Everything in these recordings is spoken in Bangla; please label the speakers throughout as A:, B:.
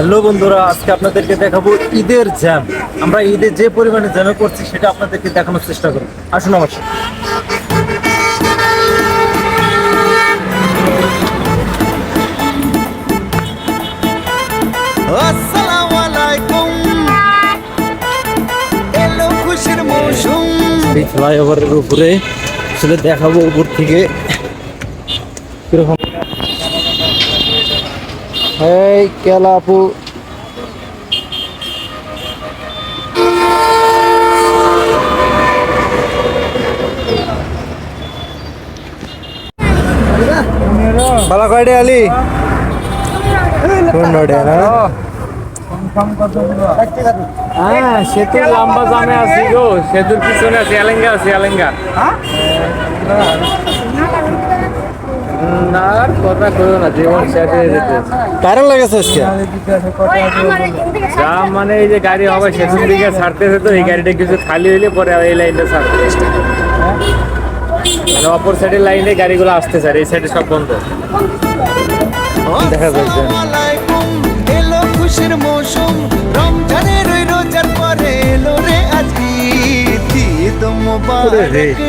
A: হ্যালো বন্ধুরা, আজকে আপনাদেরকে দেখাবো ঈদের জ্যাম। আমরা ঈদে যে পরিমাণে জ্যামে করছি সেটা আপনাদেরকে দেখানোর চেষ্টা করি। আসুন আমার সাথে।
B: আসসালামু আলাইকুম, এলো খুশির মৌসুম।
A: এই ফ্লাইওভারের উপরে আসলে দেখাবো উপর থেকে কিরকম। এই কেলা আপু, বালা কয়ডে আলি
C: হ্যাঁ, সেতুর লম্বা জামে আছি গো। সেতুর পিছনে আছে এলেঙ্গা, আছে এলেঙ্গা। না আর কথা করো না, জীবন শেষ হয়ে যেতে।
A: কারণ লাগেছে আজকে
C: জাম মানে এই যে গাড়ি হবে সেতুর দিকে ছাড়তেছে, তো এই গাড়িটা কিছু খালি হইলে পরে এই লাইনটা ছাড়বে। মানে অপর সাইডের লাইনে গাড়িগুলো আসতেছে আর এই সাইডে সব বন্ধ।
A: দেখা যায় যে
B: আসসালামু আলাইকুম, এলো খুশির মৌসুম। রমজানের ওই রোজার পরে এলো রে আজ ঈদ। ঈদ মুবারক ঈদ,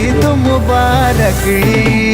B: ঈদ মুবারক ঈদ।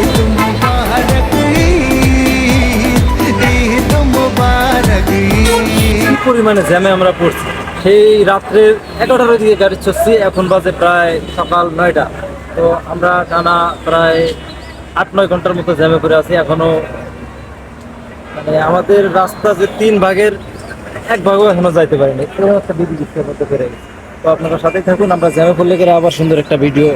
B: ঈদ মুবারক ঈদ, ঈদ মুবারক ঈদ।
A: কি পরিমাণে জ্যামে আমরা পড়ছি। সেই রাত্রে 11টার দিকে গাড়ি চড়ছি, এখন বাজে প্রায় সকাল 9টা। তো আমরা টানা প্রায় 8-9 ঘন্টার মতো জ্যামে পড়ে আছি। এখনো মানে আমাদের রাস্তা যে 3 ভাগের 1 ভাগও এখনো যাইতে পারিনি, এরকম একটা বিধি মধ্যে পেরে গেছে। তো আপনারা সাথেই থাকুন, আমরা জ্যামে পড়লে গেলে আবার সুন্দর একটা ভিডিও